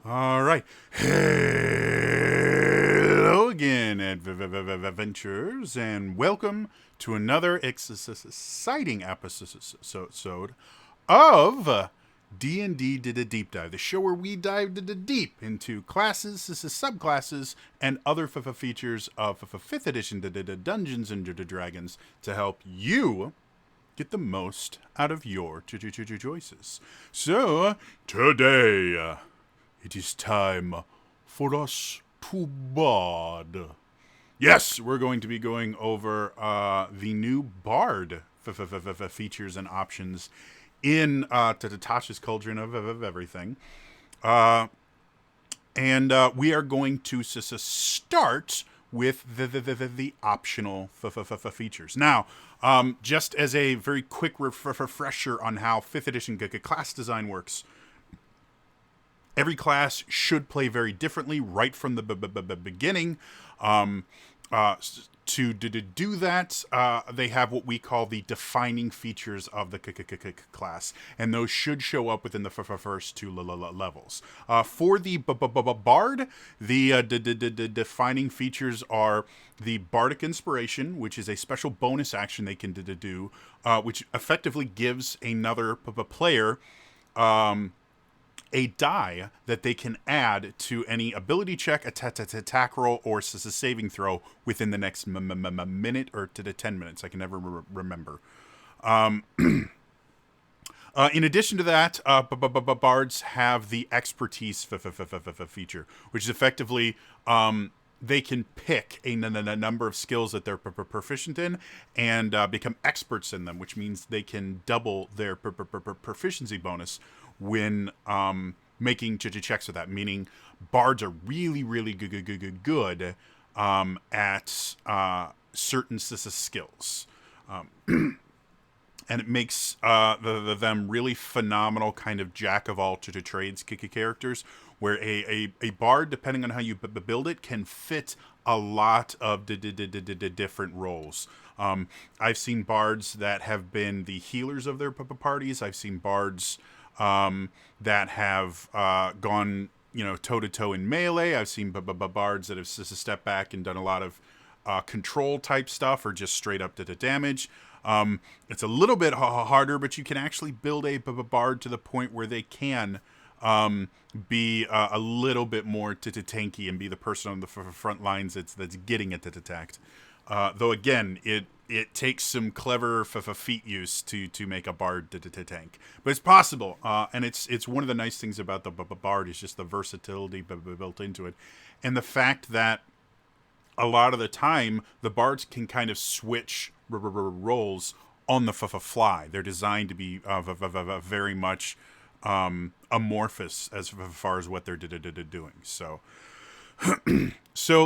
All right. Hello again, adventurers, and welcome to another exciting episode of D&D Did a Deep Dive, the show where we dive deep into classes, subclasses, and other features of 5th edition Dungeons and Dragons to help you get the most out of your choices. So, today, it is time for us to bard. Yes, we're going to be going over the new bard features and options in Tasha's Cauldron of Everything. And we are going to start with the optional features. Now, just as a very quick refresher on how 5th edition class design works, every class should play very differently right from the beginning. To do that, they have what we call the defining features of the class, and those should show up within the first two levels. For the bard, the defining features are the Bardic Inspiration, which is a special bonus action they can do, which effectively gives another player a die that they can add to any ability check, attack roll, or saving throw within the next minute or to the 10 minutes. I can never remember. In addition to that, bards have the expertise feature, which is effectively they can pick a number of skills that they're proficient in and become experts in them, which means they can double their proficiency bonus when making checks with that. Meaning, bards are really good at certain skills. And it makes them really phenomenal kind of jack of all trades characters, where a bard, depending on how you build it, can fit a lot of different roles. I've seen bards that have been the healers of their parties. I've seen bards that have gone toe to toe in melee. I've seen bards that have stepped back and done a lot of control type stuff, or just straight up to the damage. It's a little bit harder, but you can actually build a bard to the point where they can be a little bit more tanky and be the person on the front lines that's getting it attacked. Though again, it takes some clever feat use to make a bard to tank, but it's possible. And it's one of the nice things about the bard is just the versatility built into it, and the fact that a lot of the time the bards can kind of switch roles on the fly. They're designed to be very much amorphous as far as what they're doing. So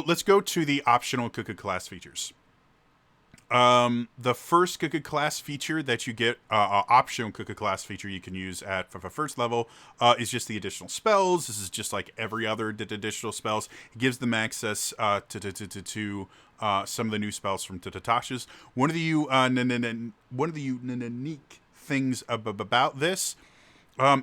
let's go to the optional class features. The first class feature that you get, optional class feature you can use at first level, is just the additional spells. This is just like every other additional spells. It gives them access to some of the new spells from Tasha's. One of the unique things about this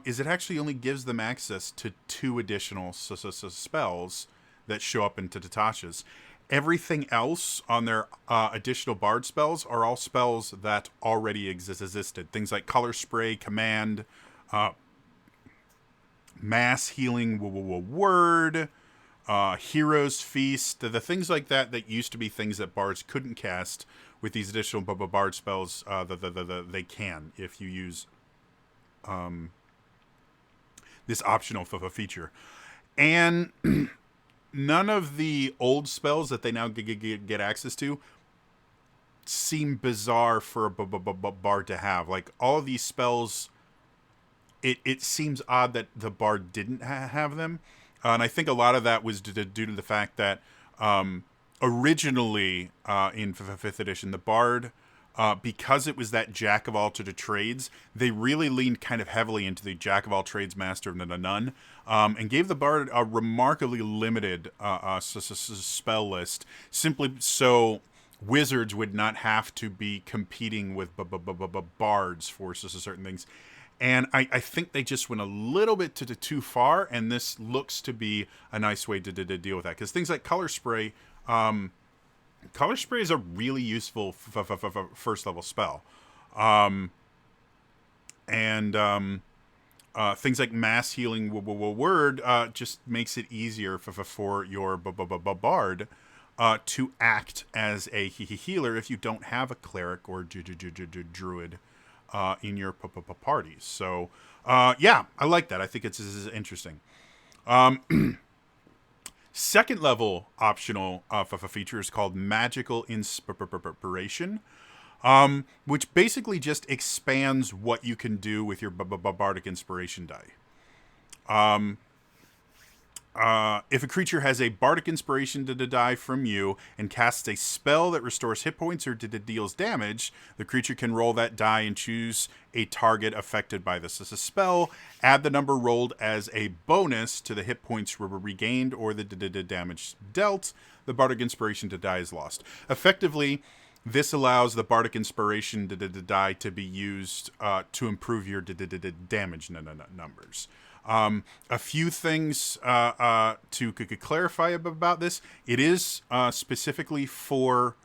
is it actually only gives them access to 2 additional spells that show up in Tasha's. Everything else on their additional bard spells are all spells that already existed. Things like Color Spray, Command, Mass Healing Word, Hero's Feast, the things like that used to be things that bards couldn't cast. With these additional bard spells, they can if you use this optional feature. And none of the old spells that they now get access to seem bizarre for a bard to have. Like, all of these spells, it seems odd that the bard didn't have them. And I think a lot of that was due to the fact that originally in 5th edition, the bard, because it was that jack of all trades, they really leaned kind of heavily into the jack of all trades, master of none, and gave the bard a remarkably limited spell list, simply so wizards would not have to be competing with bards for certain things. And I think they just went a little bit too far, and this looks to be a nice way to deal with that. Because things like Color Spray is a really useful first level spell. And things like Mass Healing Word just makes it easier for your bard to act as a healer if you don't have a cleric or druid in your parties. So, yeah, I like that. I think it's interesting. Second level optional feature is called Magical Inspiration, which basically just expands what you can do with your Bardic Inspiration die. If a creature has a Bardic Inspiration to die from you and casts a spell that restores hit points or deals damage, the creature can roll that die and choose a target affected by this as a spell. Add the number rolled as a bonus to the hit points regained or the damage dealt. The Bardic Inspiration to die is lost. Effectively, this allows the Bardic Inspiration to die to be used to improve your damage numbers. A few things to clarify about this. It is specifically for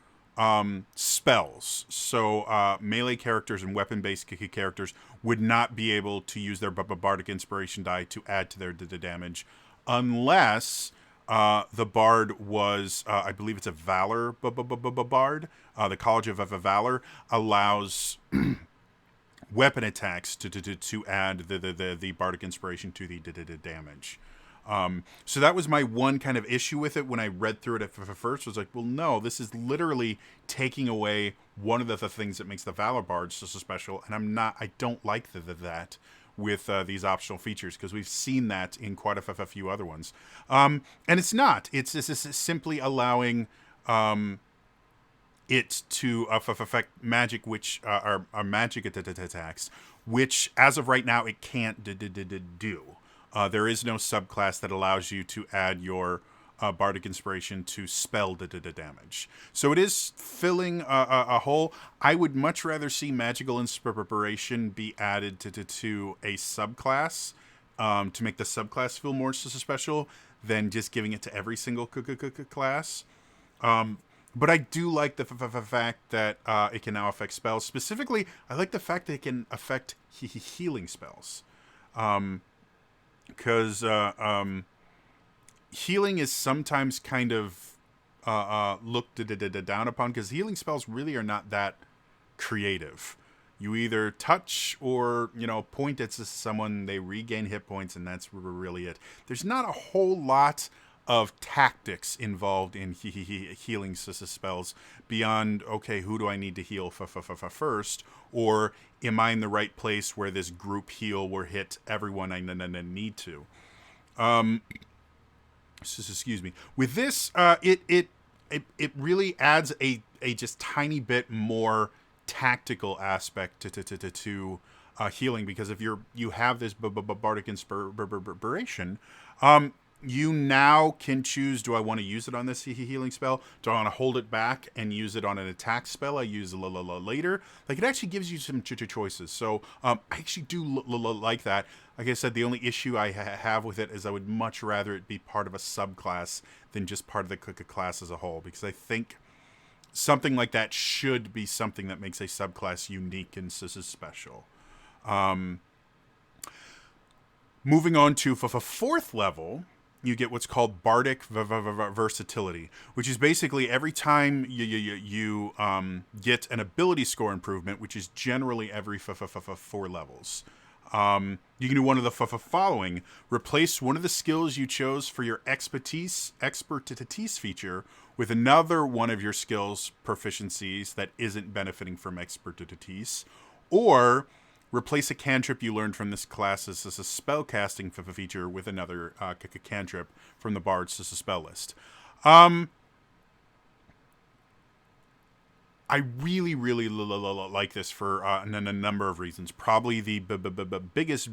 spells. So melee characters and weapon-based characters would not be able to use their Bardic Inspiration die to add to their damage unless the bard was, I believe it's a Valor bard. The College of Valor allows weapon attacks to add the Bardic Inspiration to the damage. So that was my one kind of issue with it when I read through it at first. I was like, well, no, this is literally taking away one of the things that makes the Valor Bards so special, and I don't like that with these optional features, because we've seen that in quite a few other ones. And it's not. It's simply allowing it to affect magic, which are magic attacks, which as of right now it can't do. There is no subclass that allows you to add your Bardic Inspiration to spell damage. So it is filling a hole. I would much rather see Magical Inspiration be added to a subclass to make the subclass feel more special than just giving it to every single class. But I do like the fact that it can now affect spells. Specifically, I like the fact that it can affect healing spells. Because healing is sometimes kind of looked down upon, because healing spells really are not that creative. You either touch or, point at someone, they regain hit points, and that's really it. There's not a whole lot of tactics involved in healing spells beyond, okay, who do I need to heal first, or am I in the right place where this group heal will hit everyone I need to. Excuse me. With this, it really adds a just tiny bit more tactical aspect to healing, because if you have this Bardic Inspiration, you now can choose, do I want to use it on this healing spell? Do I want to hold it back and use it on an attack spell I use later? Like, it actually gives you some choices. So I actually do like that. Like I said, the only issue I have with it is I would much rather it be part of a subclass than just part of the class as a whole, because I think something like that should be something that makes a subclass unique and special. Moving on to fourth level, you get what's called Bardic Versatility, which is basically every time you get an ability score improvement, which is generally every 4 levels. You can do one of the following. Replace one of the skills you chose for your expertise feature with another one of your skills proficiencies that isn't benefiting from expertise, or replace a cantrip you learned from this class as a spell casting feature with another cantrip from the Bard's spell list. I really, really like this for a number of reasons. Probably the biggest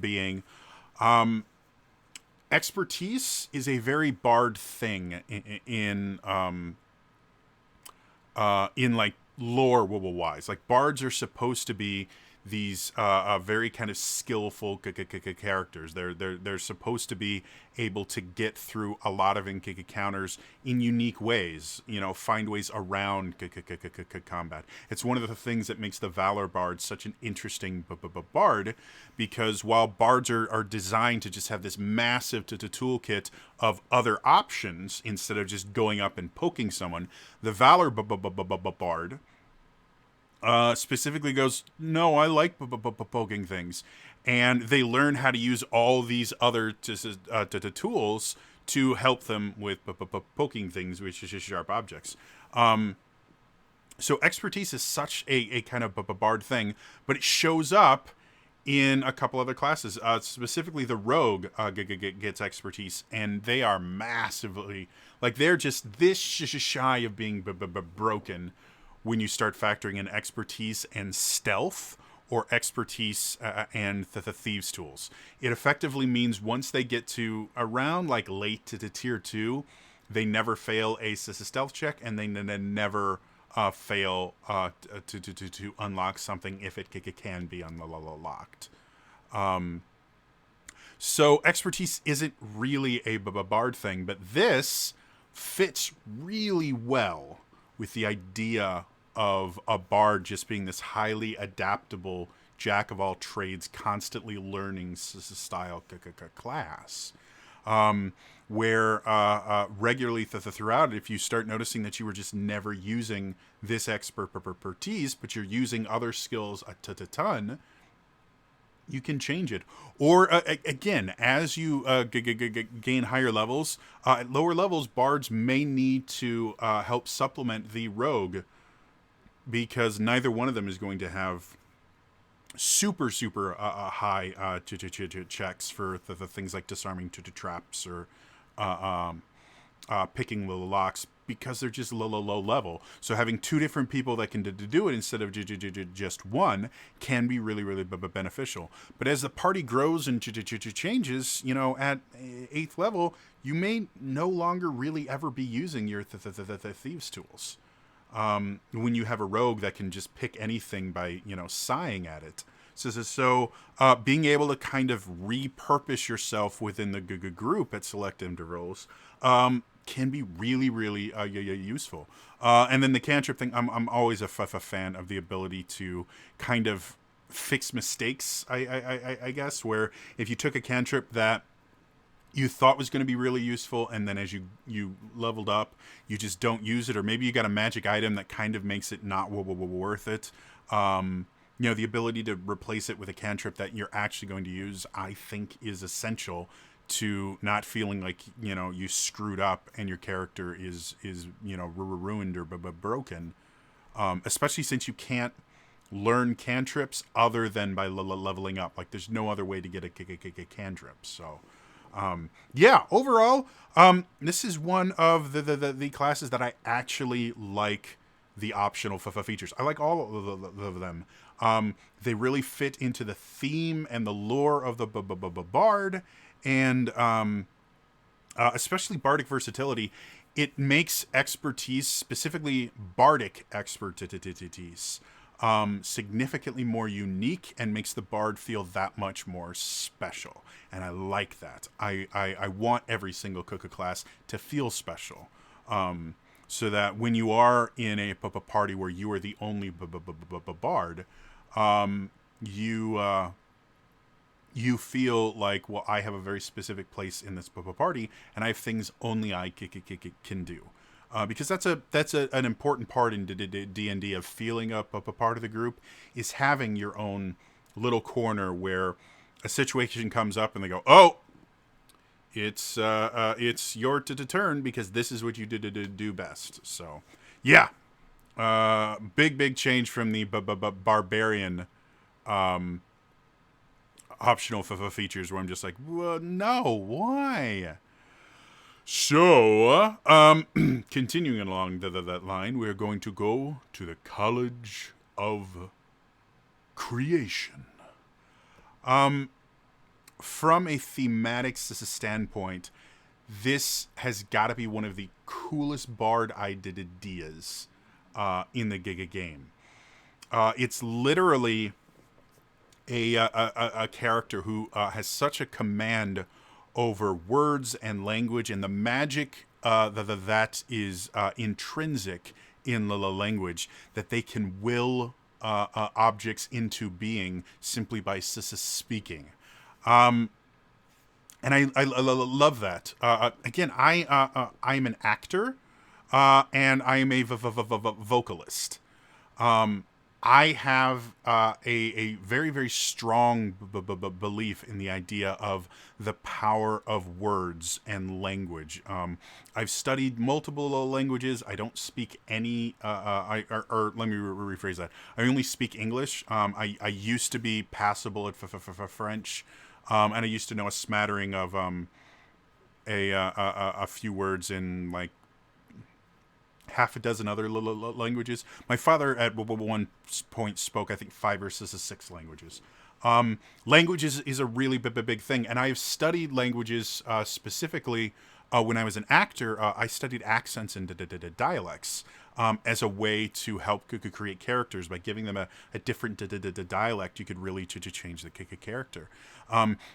being expertise is a very Bard thing in like lore wise. Like, bards are supposed to be these very kind of skillful characters. They're supposed to be able to get through a lot of encounters in unique ways. You know, find ways around combat. It's one of the things that makes the Valor Bard such an interesting bard, because while bards are designed to just have this massive toolkit of other options instead of just going up and poking someone, the Valor Bard specifically goes, no, I like poking things. And they learn how to use all these other tools to help them with poking things, which is just sharp objects. So expertise is such a kind of bard thing, but it shows up in a couple other classes. Specifically, the rogue gets expertise, and they are massively, like, they're just this shy of being broken when you start factoring in expertise and stealth, or expertise and the thieves tools. It effectively means once they get to around like late to tier 2, they never fail a stealth check, and they never fail to unlock something if it can be unlocked. So expertise isn't really a bard thing, but this fits really well with the idea of a bard just being this highly adaptable jack of all trades, constantly learning style class. Where regularly throughout it, if you start noticing that you were just never using this expertise, but you're using other skills a ton, you can change it. Or again, as you gain higher levels, at lower levels, bards may need to help supplement the rogue, because neither one of them is going to have super high checks for the things like disarming traps or picking the locks, because they're just low level. So having two different people that can do it instead of just one can be really beneficial. But as the party grows and changes, you know, at 8th level, you may no longer really ever be using your thieves tools. When you have a rogue that can just pick anything by, you know, sighing at it. So being able to kind of repurpose yourself within the group at select intervals can be really useful. And then the cantrip thing, I'm always a fan of the ability to kind of fix mistakes, I guess, where if you took a cantrip that you thought was going to be really useful, and then as you leveled up, you just don't use it, or maybe you got a magic item that kind of makes it not worth it. You know, the ability to replace it with a cantrip that you're actually going to use, I think, is essential to not feeling like, you know, you screwed up and your character is you know, ruined or broken. Especially since you can't learn cantrips other than by leveling up. Like, there's no other way to get a cantrip. So yeah, overall, this is one of the classes that I actually like the optional features. I like all of them. They really fit into the theme and the lore of the bard, and especially Bardic Versatility. It makes expertise, specifically Bardic expertise, significantly more unique, and makes the bard feel that much more special. And I like that. I want every single class to feel special, so that when you are in a party where you are the only bard, you feel like, well, I have a very specific place in this party, and I have things only I can do. Because that's an important part in D&D of feeling a part of the group, is having your own little corner where a situation comes up and they go, oh, it's your turn, because this is what you do best. So yeah, big change from the barbarian optional features, where I'm just like, well, no, why? So, continuing along that line, we're going to go to the College of Creation. From a thematic standpoint, this has got to be one of the coolest bard ideas in the game. It's literally a character who has such a command over words and language and the magic that is intrinsic in the language, that they can will objects into being simply by speaking. And I love that. Again, I'm an actor, and I am a vocalist. I have a very, very strong belief in the idea of the power of words and language. I've studied multiple languages. I don't speak any, or let me rephrase that. I only speak English. I used to be passable at French, and I used to know a smattering of a few words in like half a dozen other languages. My father at one point spoke, I think, 5 or 6 languages. Language is a really big thing, and I've studied languages specifically when I was an actor. I studied accents and dialects as a way to help create characters. By giving them a different dialect, you could really change the character.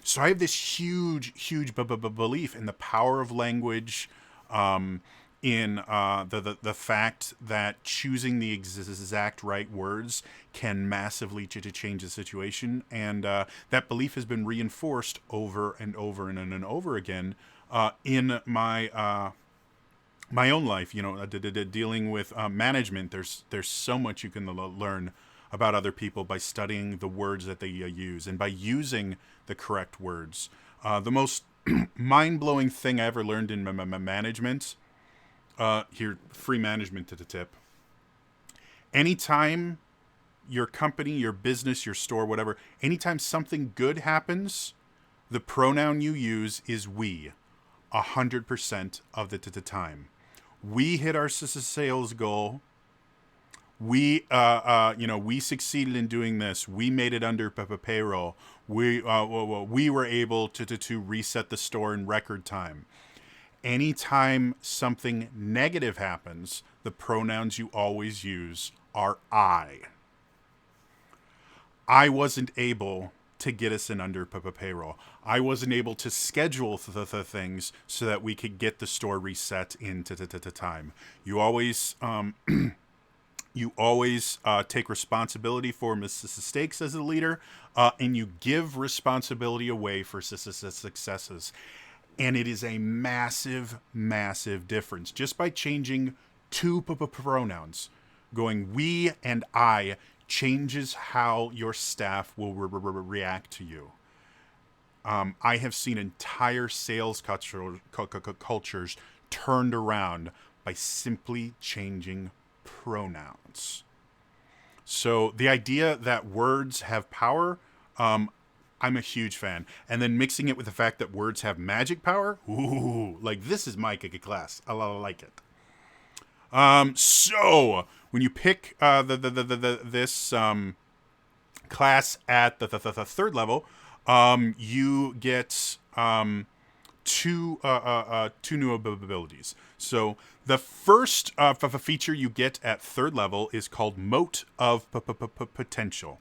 So I have this huge belief in the power of language, in the fact that choosing the exact right words can massively change the situation, and that belief has been reinforced over and over and over again in my own life. You know, dealing with management. There's so much you can learn about other people by studying the words that they use and by using the correct words. The most mind-blowing thing I ever learned in management. Here, free management to the tip. Anytime your company, your business, your store, whatever, anytime something good happens, the pronoun you use is we, 100% of the time. We hit our sales goal. We succeeded in doing this. We made it under payroll. We were able to reset the store in record time. Anytime something negative happens, the pronouns you always use are I. I wasn't able to get us in under payroll. I wasn't able to schedule the things so that we could get the store reset into time. You always take responsibility for mistakes as a leader, and you give responsibility away for successes. And it is a massive difference. Just by changing 2 pronouns, going we and I, changes how your staff will react to you. I have seen entire sales cultures turned around by simply changing pronouns. So the idea that words have power, I'm a huge fan. And then mixing it with the fact that words have magic power. Ooh, like this is my class. I like it. So when you pick this class at the 3rd level, you get 2 new abilities. So the first feature you get at 3rd level is called Mote of Potential.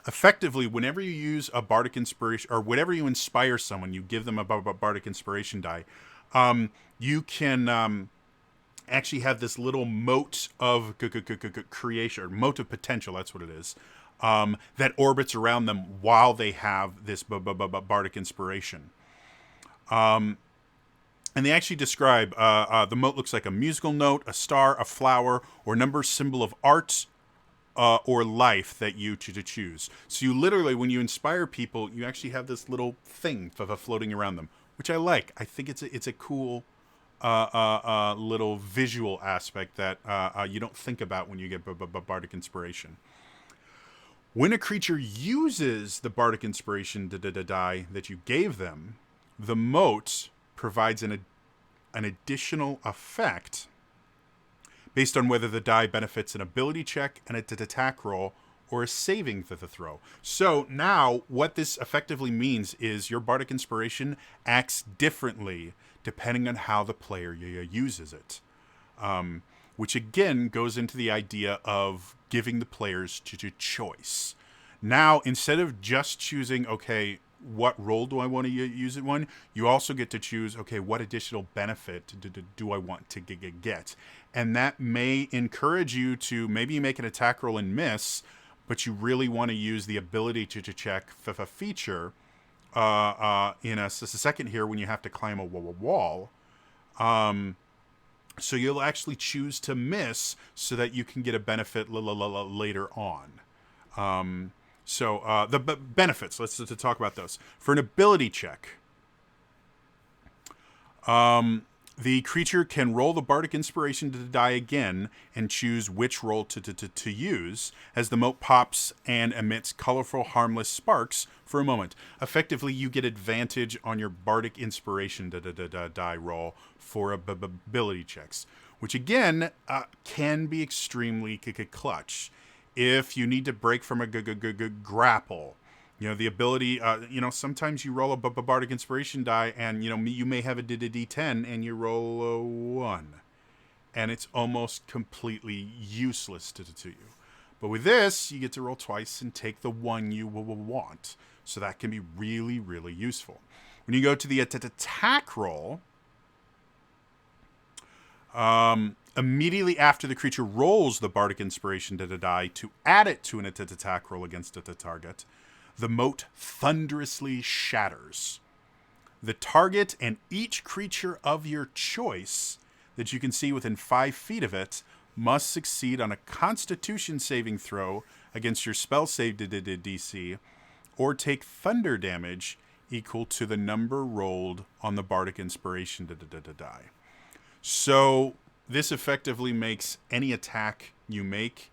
Effectively, whenever you use a Bardic Inspiration, or whenever you inspire someone, you give them a Bardic Inspiration die, you can actually have this little mote of creation, or Mote of Potential, that's what it is, that orbits around them while they have this Bardic Inspiration. And they actually describe the mote looks like a musical note, a star, a flower, or number symbol of art, or life that you choose. So you literally, when you inspire people, you actually have this little thing floating around them, which I like. I think it's a cool little visual aspect that you don't think about when you get Bardic Inspiration. When a creature uses the Bardic Inspiration die that you gave them, the mote provides an additional effect based on whether the die benefits an ability check, an attack roll, or a saving throw. So now what this effectively means is your Bardic Inspiration acts differently depending on how the player uses it. Which again goes into the idea of giving the players choice. Now, instead of just choosing, okay, what role do I want to use it on, you also get to choose, okay, what additional benefit do I want to get? And that may encourage you to maybe you make an attack roll and miss, but you really want to use the ability to check a feature in a second here when you have to climb a wall. So you'll actually choose to miss so that you can get a benefit later on. So the benefits, let's to talk about those. For an ability check, the creature can roll the Bardic Inspiration to die again and choose which roll to use as the mote pops and emits colorful, harmless sparks for a moment. Effectively, you get advantage on your Bardic Inspiration die roll for ability checks, which again can be extremely clutch. If you need to break from a grapple, the ability, sometimes you roll a Bardic Inspiration die and, you may have a D10 and you roll a 1. And it's almost completely useless to you. But with this, you get to roll twice and take the one you will want. So that can be really, really useful. When you go to the attack roll, immediately after the creature rolls the Bardic Inspiration die to add it to an attack roll against the target, the mote thunderously shatters. The target and each creature of your choice that you can see within 5 feet of it must succeed on a Constitution saving throw against your spell save DC, or take thunder damage equal to the number rolled on the Bardic Inspiration die. So this effectively makes any attack you make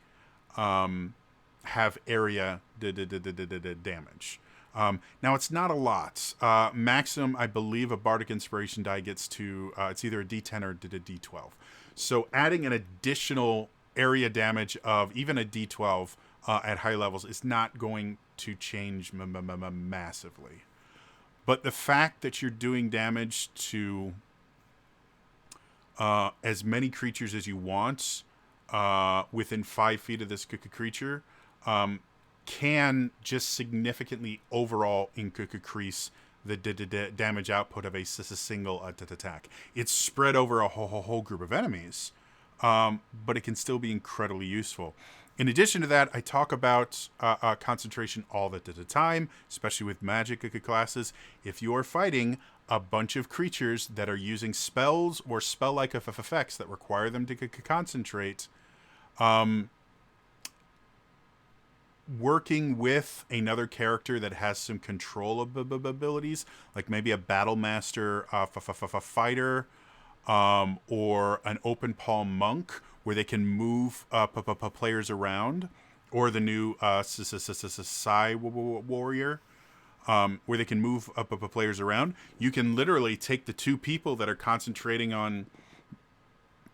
have area damage. Now, it's not a lot. Maximum, I believe, a Bardic Inspiration die gets to, it's either a D10 or a D12. So adding an additional area damage of even a D12 at high levels is not going to change massively. But the fact that you're doing damage to as many creatures as you want within 5 feet of this creature can just significantly overall increase the damage output of a single attack. It's spread over a whole group of enemies, but it can still be incredibly useful. In addition to that, I talk about concentration all the time, especially with magic classes. If you are fighting a bunch of creatures that are using spells or spell-like effects that require them to concentrate, working with another character that has some control abilities, like maybe a battle master fighter, or an open palm monk, where they can move players around, or the new Sai warrior, where they can move players around. You can literally take the two people that are concentrating on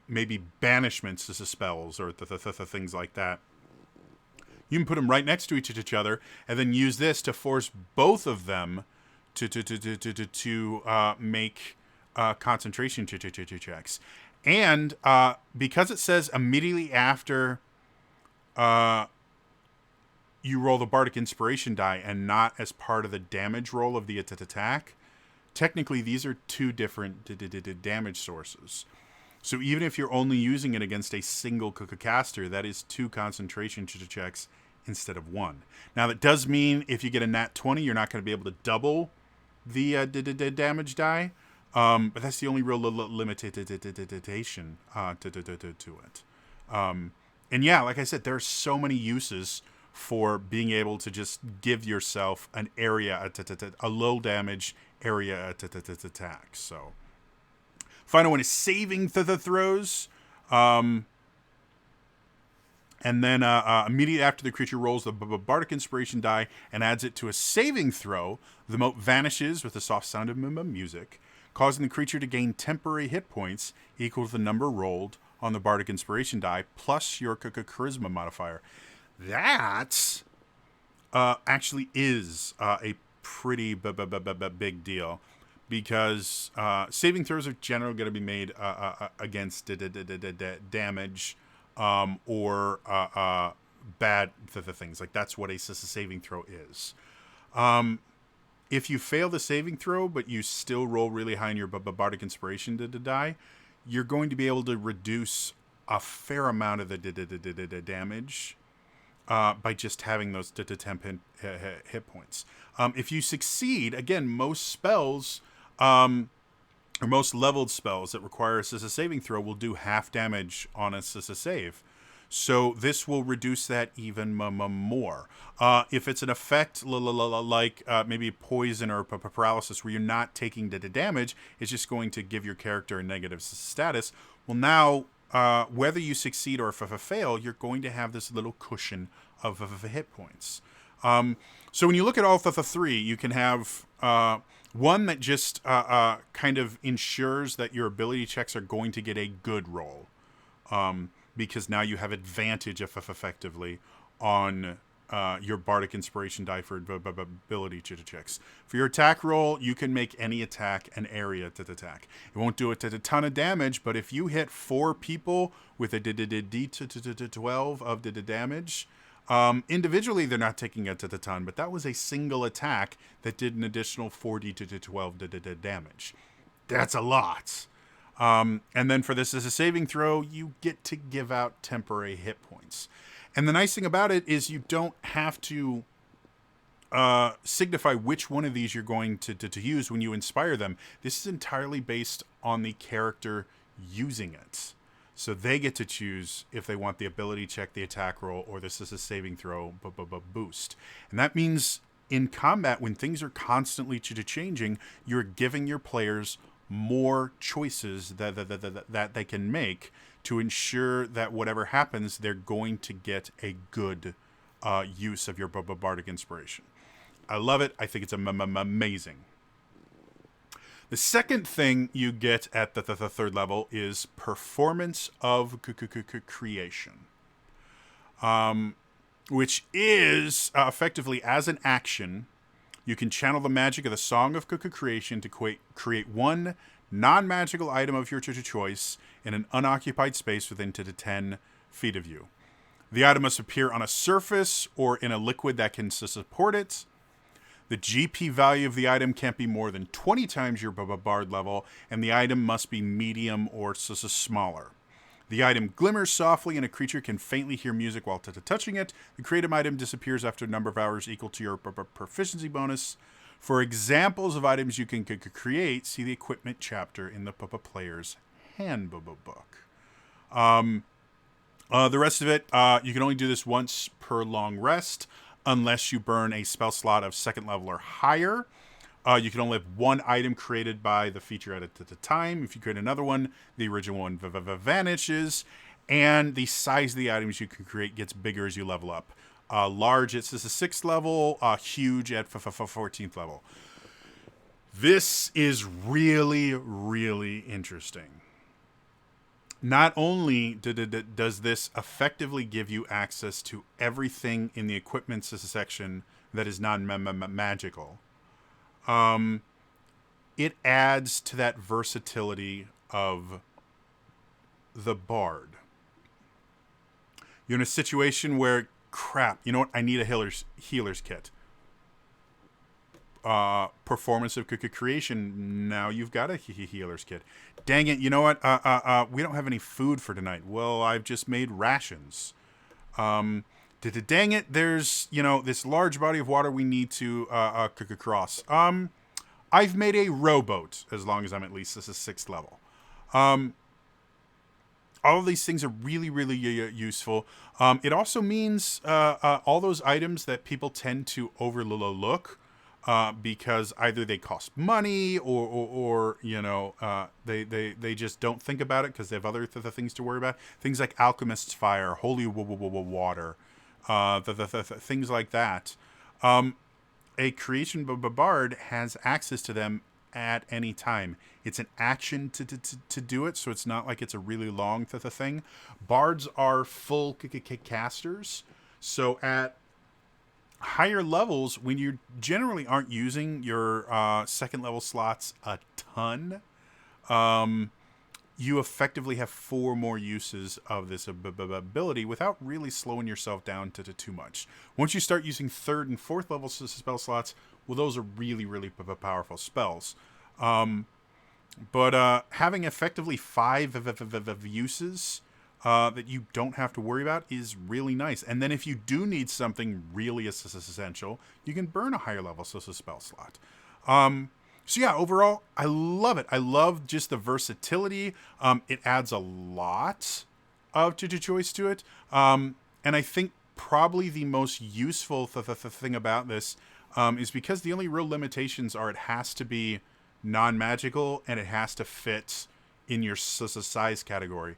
maybe banishments to spells or things like that. You can put them right next to each other, and then use this to force both of them to make concentration checks. And because it says immediately after you roll the Bardic Inspiration die and not as part of the damage roll of the attack, technically these are two different damage sources. So even if you're only using it against a single caster, that is 2 concentration checks instead of 1. Now, that does mean if you get a nat 20, you're not going to be able to double the damage die. But that's the only real limitation to it. And yeah, like I said, there are so many uses for being able to just give yourself an area, a low damage area attack. So, final one is saving the throws. And then immediately after the creature rolls the Bardic Inspiration die and adds it to a saving throw, the mote vanishes with a soft sound of music, causing the creature to gain temporary hit points equal to the number rolled on the Bardic Inspiration die plus your Charisma modifier. That actually is a pretty big deal, because saving throws are generally going to be made against damage or bad the things. Like that's what a saving throw is. If you fail the saving throw, but you still roll really high in your Bardic Inspiration to die, you're going to be able to reduce a fair amount of the damage by just having those 10 hit points. If you succeed, again, most spells or most leveled spells that require a saving throw will do half damage on a save. So this will reduce that even more. If it's an effect like maybe poison or paralysis where you're not taking the damage, it's just going to give your character a negative status. Well, now, whether you succeed or fail, you're going to have this little cushion of hit points. So when you look at all the three, you can have one that just kind of ensures that your ability checks are going to get a good roll. Because now you have advantage effectively on your Bardic Inspiration die for ability checks. For your attack roll, you can make any attack an area to attack. It won't do a ton of damage, but if you hit 4 people with a D12 of the damage, individually they're not taking a ton, but that was a single attack that did an additional 40 to 12 damage. That's a lot. And then for this as a saving throw, you get to give out temporary hit points. And the nice thing about it is you don't have to signify which one of these you're going to use when you inspire them. This is entirely based on the character using it. So they get to choose if they want the ability check, the attack roll, or this is a saving throw boost. And that means in combat, when things are constantly changing, you're giving your players more choices that they can make to ensure that whatever happens, they're going to get a good use of your Bardic Inspiration. I love it. I think it's amazing. The second thing you get at the third level is Performance of Creation, which is effectively as an action, you can channel the magic of the Song of Creation to create one non-magical item of your choice in an unoccupied space within 10 feet of you. The item must appear on a surface or in a liquid that can support it. The GP value of the item can't be more than 20 times your Bard level, and the item must be medium or smaller. The item glimmers softly, and a creature can faintly hear music while touching it. The creative item disappears after a number of hours equal to your proficiency bonus. For examples of items you can create, see the equipment chapter in the player's handbook. The rest of it, you can only do this once per long rest, unless you burn a spell slot of second level or higher. You can only have one item created by the feature at a time. If you create another one, the original one vanishes, and the size of the items you can create gets bigger as you level up. Large, it's just a 6th level. Huge at 14th level. This is really, really interesting. Not only does this effectively give you access to everything in the equipment section that is non-magical, it adds to that versatility of the bard. You're in a situation where, crap, you know what? I need a healer's kit. Performance of Creation. Now you've got a healer's kit. Dang it! You know what? We don't have any food for tonight. Well, I've just made rations. Dang it! There's this large body of water we need to cross. I've made a rowboat. As long as I'm at least this is 6th level. All of these things are really, really useful. It also means all those items that people tend to overlook because either they cost money or they just don't think about it because they have other things to worry about. Things like Alchemist's Fire, Holy Water, things like that. A creation bard has access to them at any time. It's an action to do it, so it's not like it's a really long thing. Bards are full casters, so at higher levels, when you generally aren't using your 2nd level slots a ton, you effectively have 4 more uses of this ability without really slowing yourself down to too much. Once you start using 3rd and 4th level spell slots, well, those are really, really powerful spells. But having effectively 5 of uses that you don't have to worry about is really nice. And then if you do need something really essential, you can burn a higher level spell slot. So yeah, overall, I love it. I love just the versatility. It adds a lot of choice to it. And I think probably the most useful thing about this is because the only real limitations are it has to be non-magical and it has to fit in your size category.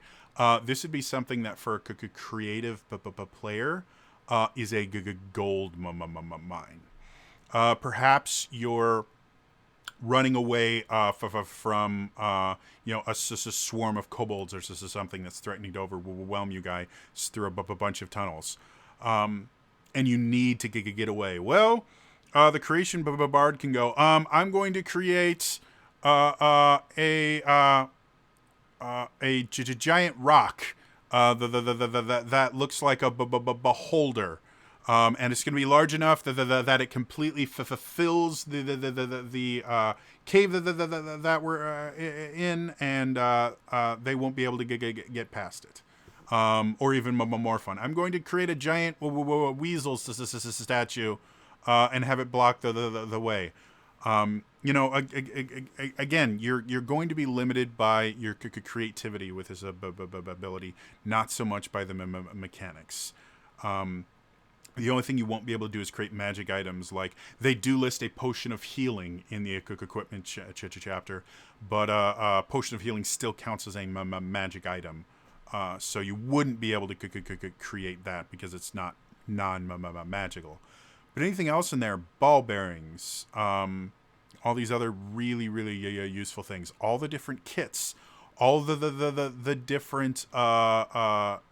This would be something that for a creative player is a gold mine. Perhaps you're running away from a swarm of kobolds or something that's threatening to overwhelm you guys through a bunch of tunnels, and you need to get away. Well, the creation bard can go. I'm going to create a giant rock that looks like a beholder. And it's going to be large enough that it completely fulfills the cave that we're in, and they won't be able to get past it. Or even more fun. I'm going to create a giant weasel statue and have it block the way. Again, you're going to be limited by your creativity with this ability, not so much by the mechanics. The only thing you won't be able to do is create magic items. Like, they do list a potion of healing in the equipment chapter, but potion of healing still counts as a magic item. So you wouldn't be able to create that because it's not non-magical. But anything else in there, ball bearings, all these other really, really useful things, all the different kits, all the different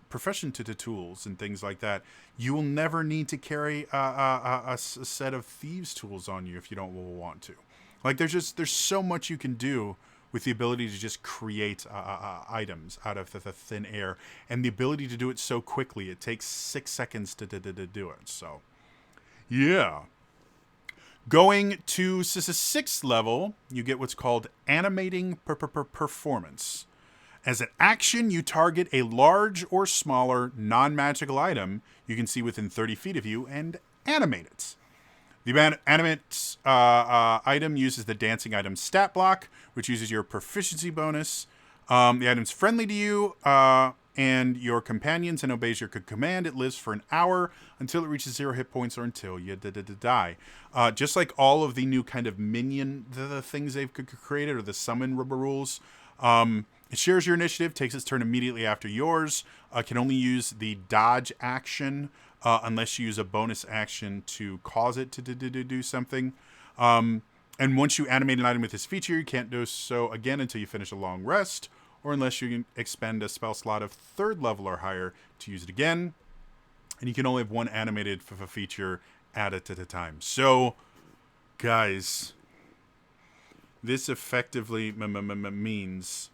profession tools and things like that. You will never need to carry a set of thieves tools on you if you don't want to. Like, there's so much you can do with the ability to just create items out of the thin air, and the ability to do it so quickly. It takes 6 seconds to do it. So, yeah. Going to 6th level, you get what's called Animating Performance. As an action, you target a large or smaller non-magical item you can see within 30 feet of you and animate it. The animate item uses the dancing item stat block, which uses your proficiency bonus. The item's friendly to you and your companions and obeys your command. It lives for an hour until it reaches 0 hit points or until you die. Just like all of the new kind of minion the things they've created, or the summon rules, it shares your initiative, takes its turn immediately after yours, can only use the dodge action unless you use a bonus action to cause it to do something. And once you animate an item with this feature, you can't do so again until you finish a long rest, or unless you can expend a spell slot of 3rd level or higher to use it again. And you can only have one animated feature at a time. So, guys, this effectively means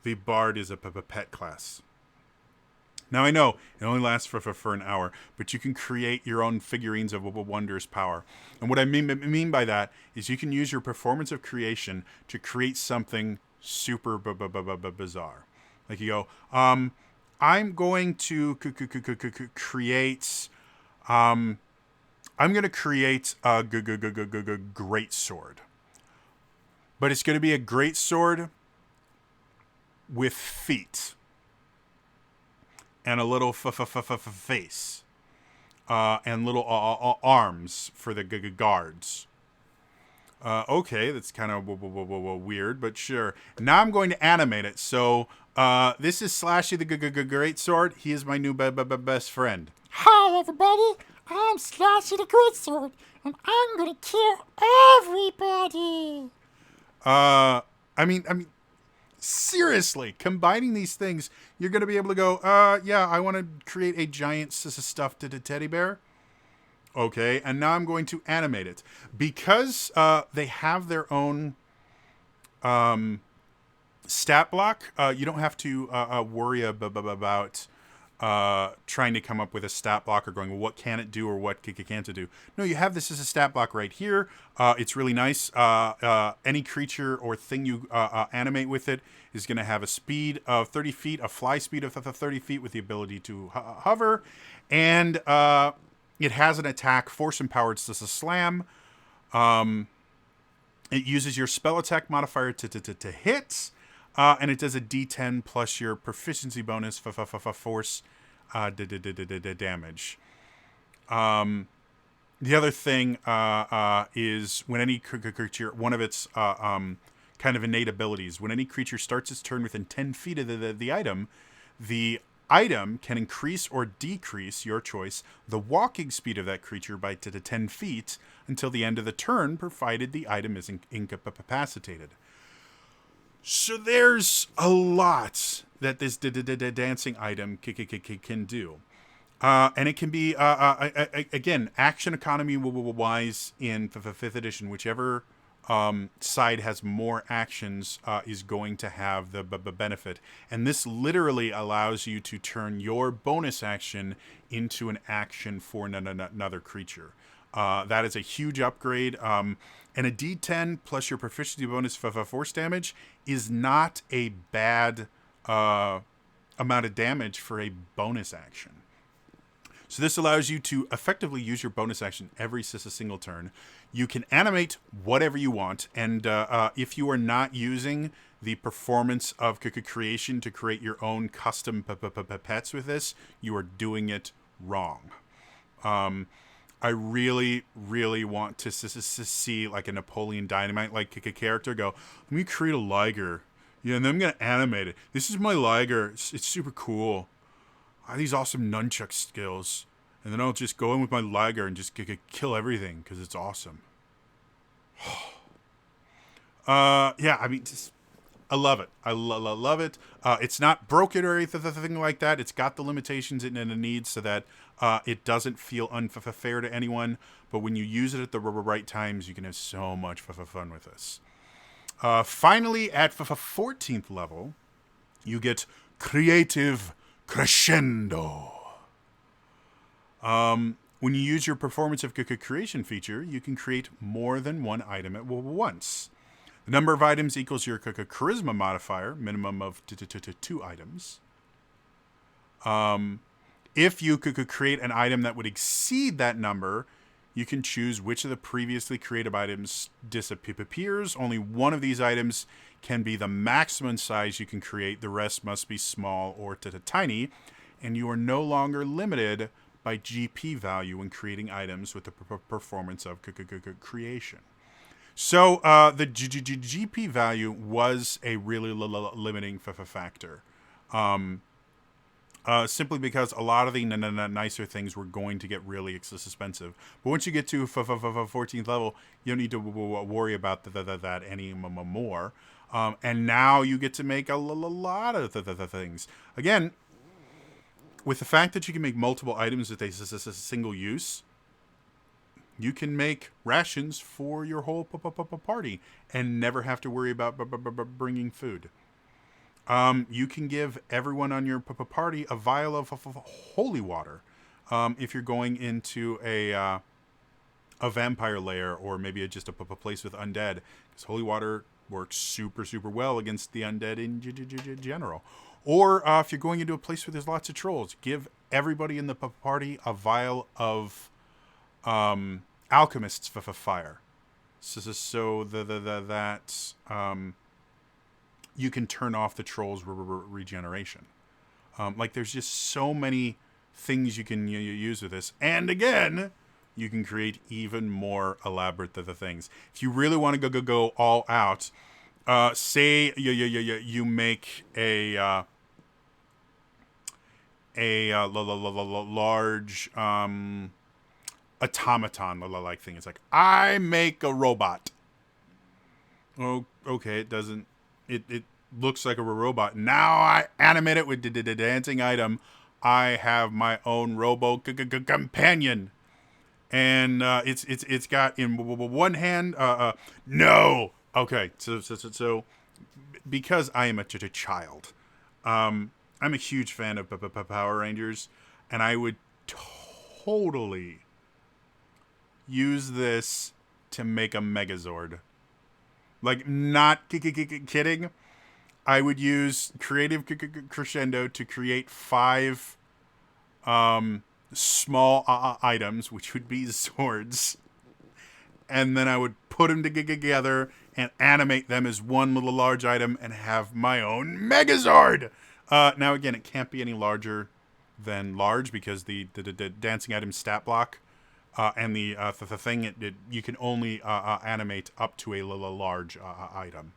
the Bard is a pet class. Now, I know it only lasts for an hour, but you can create your own figurines of wondrous power. And what I mean by that is you can use your performance of creation to create something super bizarre. Like, you go, I'm going to create... I'm going to create a great sword. But it's going to be a great sword with feet. And a little face. And little arms for the guards. Okay, that's kind of weird, but sure. Now I'm going to animate it. So this is Slashy the Great Sword. He is my new best friend. Hi, everybody. I'm Slashy the Great Sword, and I'm gonna kill everybody. I mean, seriously, combining these things, you're going to be able to go, yeah, I want to create a giant stuffed teddy bear. Okay, and now I'm going to animate it. Because they have their own stat block, you don't have to worry about trying to come up with a stat block or going, well, what can it do or what can't it do? No, you have this as a stat block right here. It's really nice. Any creature or thing you animate with it is going to have a speed of 30 feet, a fly speed of 30 feet with the ability to hover, and it has an attack, force empowered, it's a slam. It uses your spell attack modifier to hit, and it does a D10 plus your proficiency bonus for force damage. The other thing is when any creature, one of its kind of innate abilities, when any creature starts its turn within 10 feet of the item can increase or decrease, your choice, the walking speed of that creature by 10 feet until the end of the turn, provided the item is incapacitated. So there's a lot that this dancing item can do. And it can be, again, action economy wise in 5th edition, whichever side has more actions is going to have the benefit. And this literally allows you to turn your bonus action into an action for another creature. That is a huge upgrade. And a D10 plus your proficiency bonus for force damage is not a bad amount of damage for a bonus action. So this allows you to effectively use your bonus action every single turn. You can animate whatever you want, and if you are not using the performance of creation to create your own custom pets with this, you are doing it wrong. I really, really want to see like a Napoleon Dynamite like character go, let me create a Liger. Yeah, and then I'm going to animate it. This is my Liger. It's super cool. I have these awesome nunchuck skills. And then I'll just go in with my Liger and just kill everything because it's awesome. Yeah, I mean, I love it. I love it. It's not broken or anything like that. It's got the limitations it needs so that it doesn't feel unfair to anyone. But when you use it at the right times, you can have so much fun with this. Finally, at 14th level, you get Creative Crescendo. When you use your Performance of Creation feature, you can create more than one item at once. The number of items equals your Charisma modifier, minimum of 2 items. If you could create an item that would exceed that number, you can choose which of the previously created items disappears. Only one of these items can be the maximum size you can create. The rest must be small or tiny. And you are no longer limited by GP value when creating items with the performance of creation. So the GP value was a really limiting factor. Simply because a lot of the nicer things were going to get really expensive. But once you get to 14th level, you don't need to worry about that anymore. And now you get to make a lot of the things. Again, with the fact that you can make multiple items with a single use, you can make rations for your whole party and never have to worry about bringing food. You can give everyone on your party a vial of holy water if you're going into a vampire lair or maybe just a place with undead, because holy water works super well against the undead in general. Or if you're going into a place where there's lots of trolls, give everybody in the party a vial of alchemist's fire, so that you can turn off the trolls' regeneration. Like there's just so many things you can use with this, and again, you can create even more elaborate things. If you really want to go all out, say you make a large automaton like thing. It's like, I make a robot. Oh, okay, it doesn't. It looks like a robot. Now I animate it with the dancing item. I have my own robo companion, and it's got in one hand. No, Okay, so because I am a child, I'm a huge fan of Power Rangers, and I would totally use this to make a Megazord. Like, not kidding. I would use creative crescendo to create five small items, which would be swords, and then I would put them together and animate them as one little large item and have my own Megazord. Now, again, it can't be any larger than large because the dancing item stat block and the thing you can only animate up to a large item.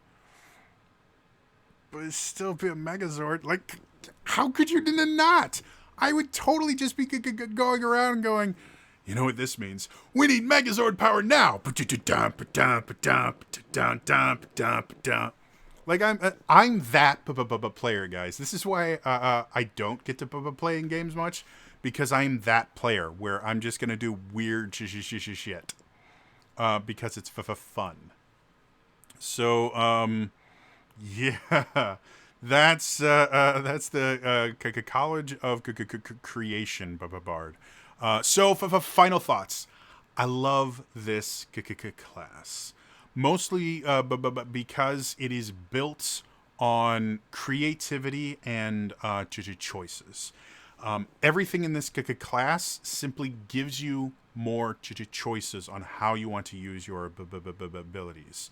But it's still be a Megazord. Like, how could you not? I would totally just be going around and going, you know what this means? We need Megazord power now. Like, I'm that player, guys. This is why I don't get to play in games much, because I'm that player where I'm just gonna do weird shit because it's fun. So yeah, that's the College of Creation, Bard. So, for final thoughts, I love this class, mostly because it is built on creativity and choices. Everything in this class simply gives you more choices on how you want to use your abilities.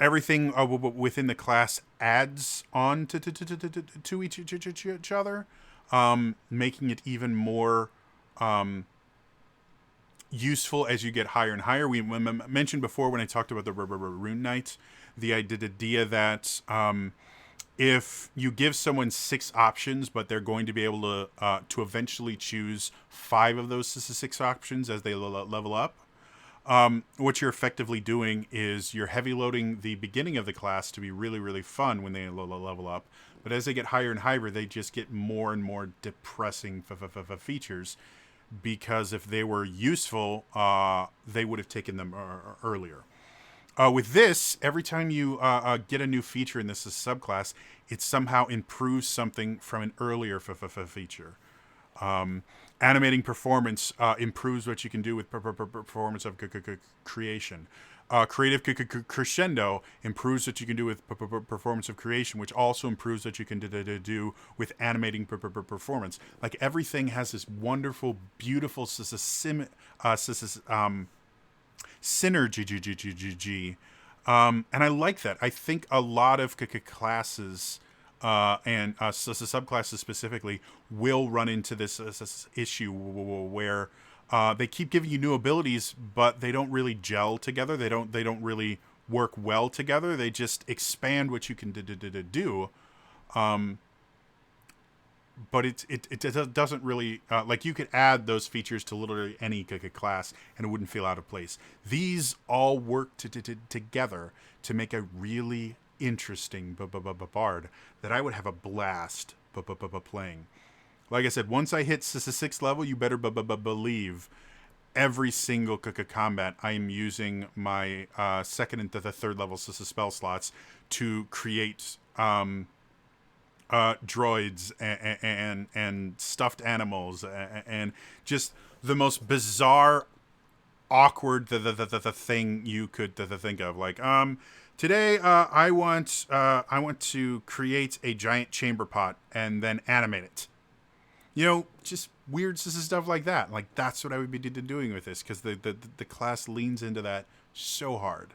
Everything within the class adds on to each other, making it even more useful as you get higher and higher. We mentioned before when I talked about the Rune Knight, the idea that if you give someone 6 options, but they're going to be able to eventually choose 5 of those 6 options as they level up, what you're effectively doing is you're heavy loading the beginning of the class to be really, really fun when they level up. But as they get higher and higher, they just get more and more depressing features, because if they were useful, they would have taken them earlier. With this, every time you get a new feature in this subclass, it somehow improves something from an earlier feature. Animating Performance improves what you can do with performance of creation. Creative Crescendo improves what you can do with performance of creation, which also improves what you can do with animating performance. Like, everything has this wonderful, beautiful synergy. And I like that. I think a lot of classes and subclasses specifically will run into this issue where they keep giving you new abilities, but they don't really gel together. They don't really work well together. They just expand what you can do. But it doesn't really like, you could add those features to literally any class and it wouldn't feel out of place. These all work together to make a really interesting bard that I would have a blast playing. Like I said, once I hit 6th level, you better believe every single combat I am using my 2nd and 3rd level spell slots to create droids and stuffed animals and just the most bizarre, awkward the thing you could think of. Like, today I want to create a giant chamber pot and then animate it. Just weird stuff like that. Like, that's what I would be doing with this, because the class leans into that so hard.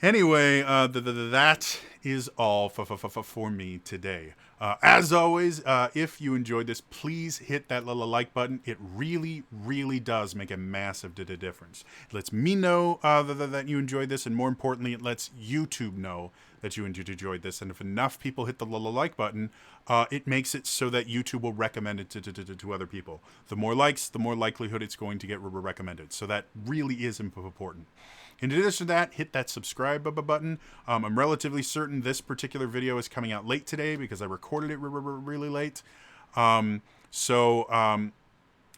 Anyway, that is all for me today. As always, if you enjoyed this, please hit that little like button. It really, really does make a massive difference. It lets me know that you enjoyed this, and more importantly, it lets YouTube know that you enjoyed this. And if enough people hit the like button, it makes it so that YouTube will recommend it to other people. The more likes, the more likelihood it's going to get recommended. So that really is important. In addition to that, hit that subscribe button. I'm relatively certain this particular video is coming out late today because I recorded it really late. So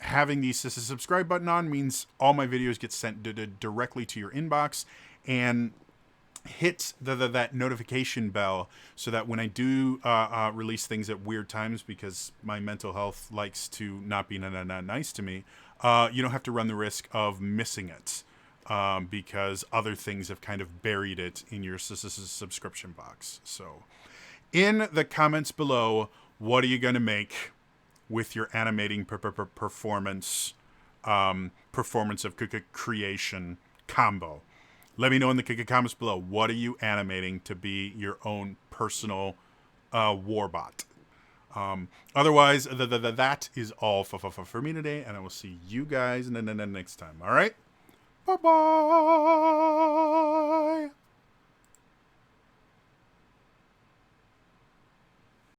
having the subscribe button on means all my videos get sent directly to your inbox, and hit that notification bell so that when I do release things at weird times, because my mental health likes to not be nice to me, you don't have to run the risk of missing it, because other things have kind of buried it in your subscription box. So in the comments below, what are you going to make with your animating performance, performance of creation combo? Let me know in the comments below. What are you animating to be your own personal warbot? Otherwise, that is all for me today, and I will see you guys next time. All right? Bye-bye.